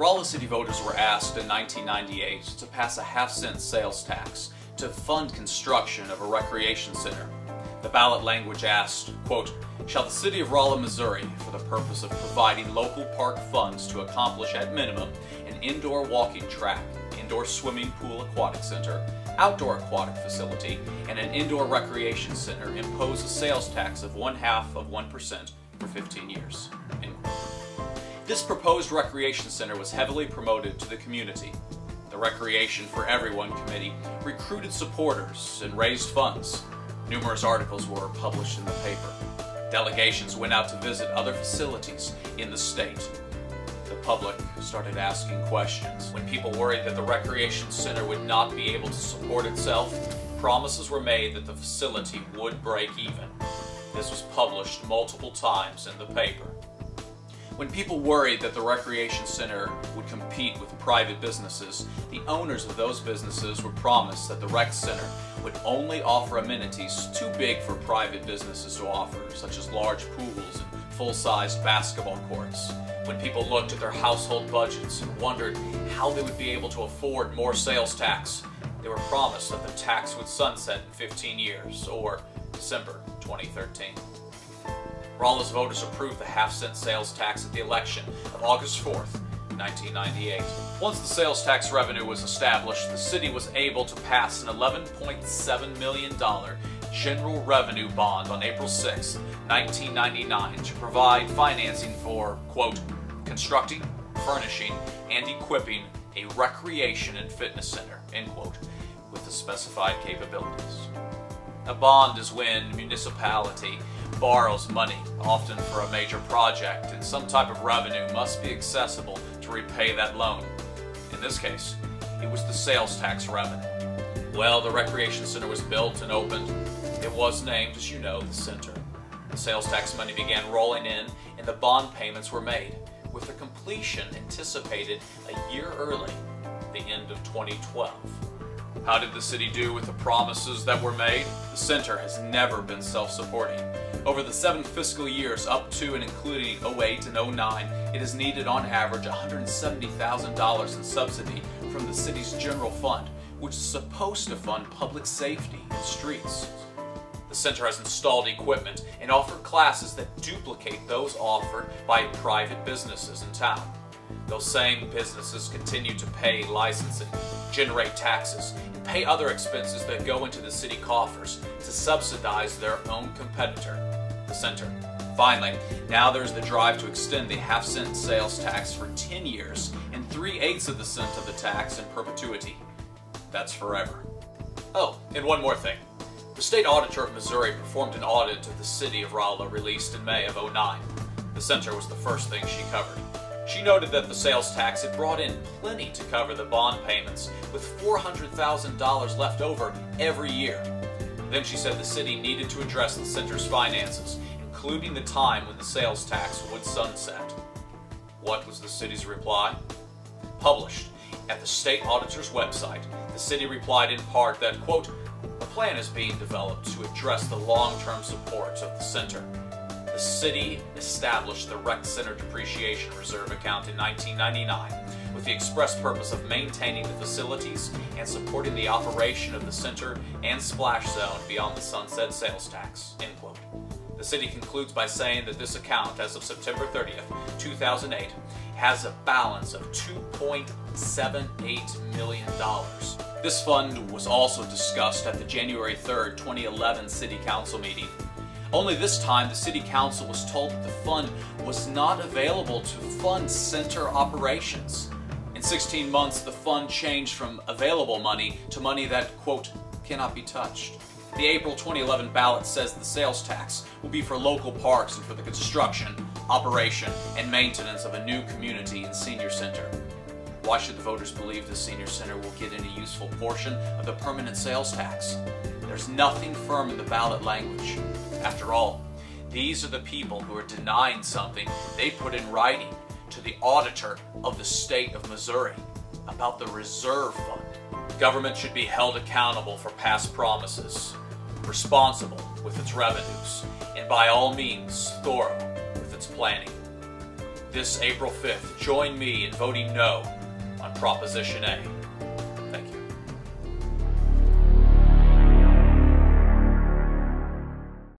Rolla city voters were asked in 1998 to pass a half-cent sales tax to fund construction of a recreation center. The ballot language asked, quote, "Shall the city of Rolla, Missouri, for the purpose of providing local park funds to accomplish at minimum an indoor walking track, indoor swimming pool aquatic center, outdoor aquatic facility, and an indoor recreation center impose a sales tax of 0.5% for 15 years. End quote. This proposed recreation center was heavily promoted to the community. The Recreation for Everyone Committee recruited supporters and raised funds. Numerous articles were published in the paper. Delegations went out to visit other facilities in the state. The public started asking questions. When people worried that the recreation center would not be able to support itself, promises were made that the facility would break even. This was published multiple times in the paper. When people worried that the recreation center would compete with private businesses, the owners of those businesses were promised that the rec center would only offer amenities too big for private businesses to offer, such as large pools and full-sized basketball courts. When people looked at their household budgets and wondered how they would be able to afford more sales tax, they were promised that the tax would sunset in 15 years, or December 2013. Rolla's voters approved the half-cent sales tax at the election of August 4th, 1998. Once the sales tax revenue was established, the city was able to pass an $11.7 million general revenue bond on April 6, 1999 to provide financing for, quote, constructing, furnishing, and equipping a recreation and fitness center, end quote, with the specified capabilities. A bond is when a municipality borrows money, often for a major project, and some type of revenue must be accessible to repay that loan. In this case, it was the sales tax revenue. Well, the recreation center was built and opened. It was named, as you know, the center. The sales tax money began rolling in, and the bond payments were made, with their completion anticipated a year early, the end of 2012. How did the city do with the promises that were made? The center has never been self-supporting. Over the 7 fiscal years up to and including 08 and 09, it has needed on average $170,000 in subsidy from the city's general fund, which is supposed to fund public safety and streets. The center has installed equipment and offered classes that duplicate those offered by private businesses in town. Those same businesses continue to pay licensing, generate taxes, and pay other expenses that go into the city coffers to subsidize their own competitor, the center. Finally, now there's the drive to extend the half-cent sales tax for 10 years and 3/8 of the cent of the tax in perpetuity. That's forever. Oh, and one more thing. The State Auditor of Missouri performed an audit of the city of Rolla released in May of 09. The center was the first thing she covered. She noted that the sales tax had brought in plenty to cover the bond payments, with $400,000 left over every year. Then she said the city needed to address the center's finances, including the time when the sales tax would sunset. What was the city's reply? Published at the state auditor's website, the city replied in part that, quote, "A plan is being developed to address the long-term support of the center. The city established the Rec Center Depreciation Reserve account in 1999 with the express purpose of maintaining the facilities and supporting the operation of the center and splash zone beyond the sunset sales tax," end quote. The city concludes by saying that this account, as of September 30th, 2008, has a balance of $2.78 million. This fund was also discussed at the January 3rd, 2011 City Council meeting. Only this time, the City Council was told that the fund was not available to fund center operations. In 16 months, the fund changed from available money to money that, quote, "cannot be touched." The April 2011 ballot says the sales tax will be for local parks and for the construction, operation, and maintenance of a new community and senior center. Why should the voters believe the senior center will get any useful portion of the permanent sales tax? There's nothing firm in the ballot language. After all, these are the people who are denying something they put in writing to the auditor of the state of Missouri about the reserve fund. Government should be held accountable for past promises, responsible with its revenues, and by all means thorough with its planning. This April 5th, join me in voting no on Proposition A.